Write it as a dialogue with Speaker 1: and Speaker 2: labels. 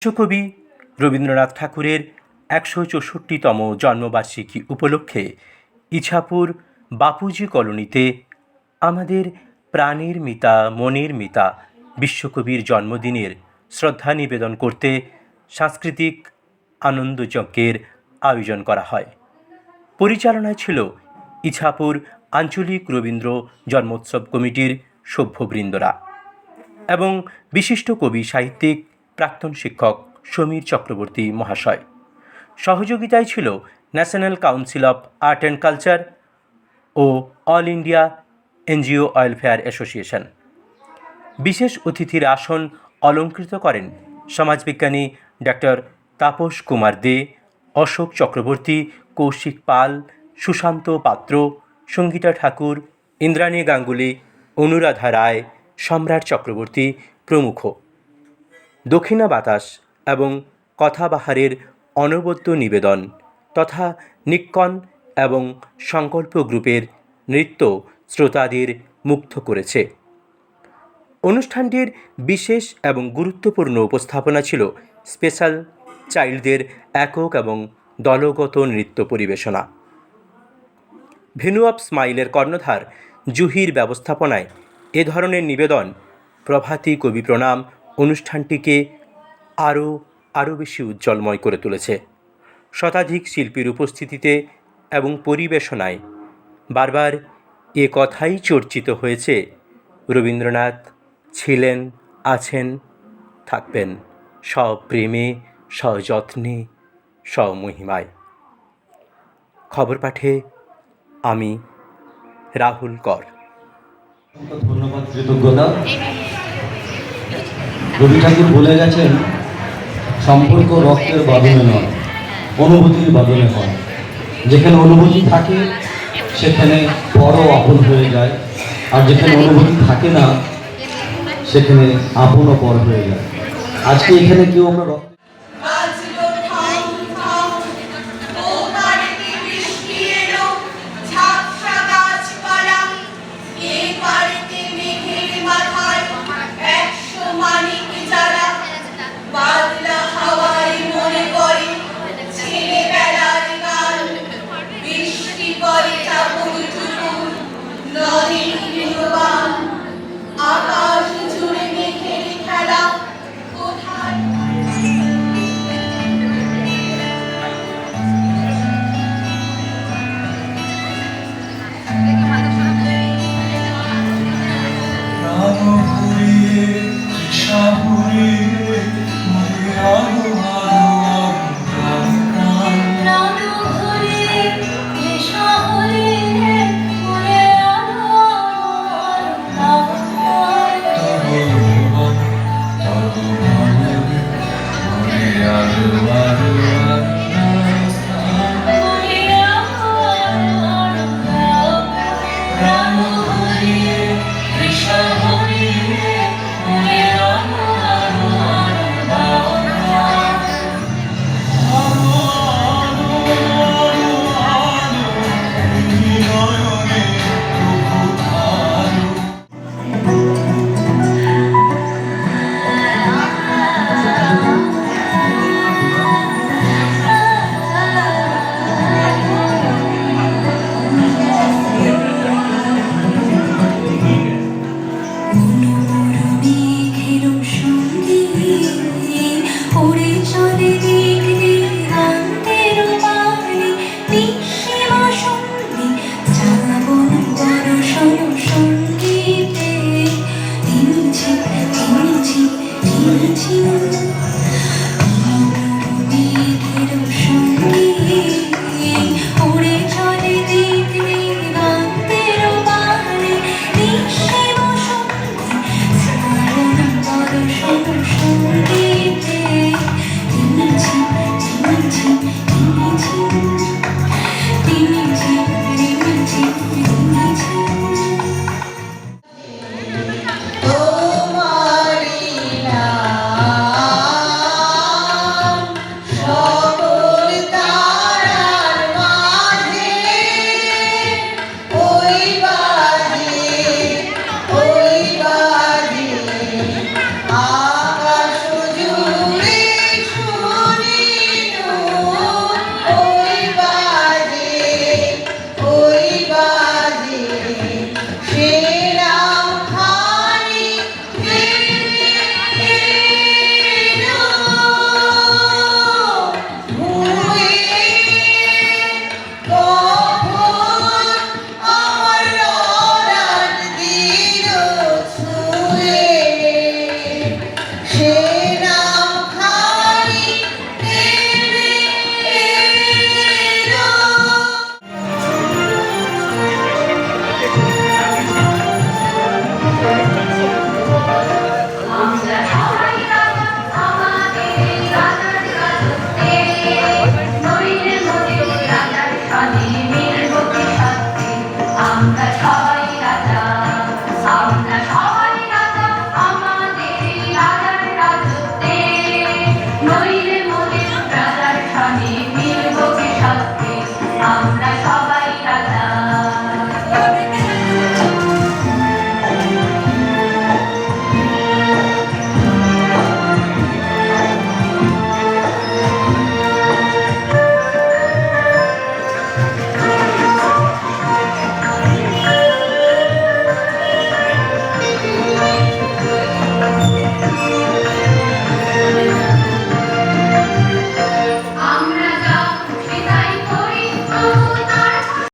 Speaker 1: বিশ্বকবি রবীন্দ্রনাথ ঠাকুরের ১৬৪তম জন্মবার্ষিকী উপলক্ষে ইছাপুর বাপুজি কলোনিতে আমাদের প্রাণের মিতা মনের মিতা বিশ্বকবির জন্মদিনের শ্রদ্ধা নিবেদন করতে সাংস্কৃতিক আনন্দযজ্ঞের আয়োজন করা হয়। পরিচালনায় ছিল ইছাপুর আঞ্চলিক রবীন্দ্র জন্মোৎসব কমিটির সভ্যবৃন্দরা এবং বিশিষ্ট কবি সাহিত্যিক প্রাক্তন শিক্ষক সমীর চক্রবর্তী মহাশয়। সহযোগিতায় ছিল national council of art and culture ও all India NGO welfare association. বিশেষ অতিথির আসন অলঙ্কৃত করেন সমাজবিজ্ঞানী ডক্টর তাপস কুমার দে, অশোক চক্রবর্তী, কৌশিক পাল, সুশান্ত পাত্র, সঙ্গীতা ঠাকুর, ইন্দ্রাণী গাঙ্গুলি, অনুরাধা রায়, সম্রাট চক্রবর্তী প্রমুখ। দক্ষিণা বাতাস এবং কথাবাহারের অনবদ্য নিবেদন তথা নিক্কন এবং সংকল্প গ্রুপের নৃত্য শ্রোতাদের মুগ্ধ করেছে। অনুষ্ঠানটির বিশেষ এবং গুরুত্বপূর্ণ উপস্থাপনা ছিল স্পেশাল চাইল্ডদের একক এবং দলগত নৃত্য পরিবেশনা। ভেনু অফ স্মাইলের কর্ণধার জুহির ব্যবস্থাপনায় এ ধরনের নিবেদন প্রভাতী কবি প্রণাম অনুষ্ঠানটিকে আরও বেশি উজ্জ্বলময় করে তুলেছে। শতাধিক শিল্পীর উপস্থিতিতে এবং পরিবেশনায় বারবার এ কথাই চর্চিত হয়েছে, রবীন্দ্রনাথ ছিলেন, আছেন, থাকবেন সপ্রেমে, সযত্নে, স্বমহিমায়। খবর পাঠে আমি রাহুল কর।
Speaker 2: ধন্যবাদ, কৃতজ্ঞতা। রবি ঠাকুর বলে গেছেন, সম্পর্ক রক্তের বাঁধনে নয়, অনুভূতির বাঁধনে হয়। যেখানে অনুভূতি থাকে সেখানে বড় আপন হয়ে যায়, আর যেখানে অনুভূতি থাকে না সেখানে আপন ও পর হয়ে যায়। আজকে এখানে কেউ আমরা
Speaker 3: ওরে চলে দিক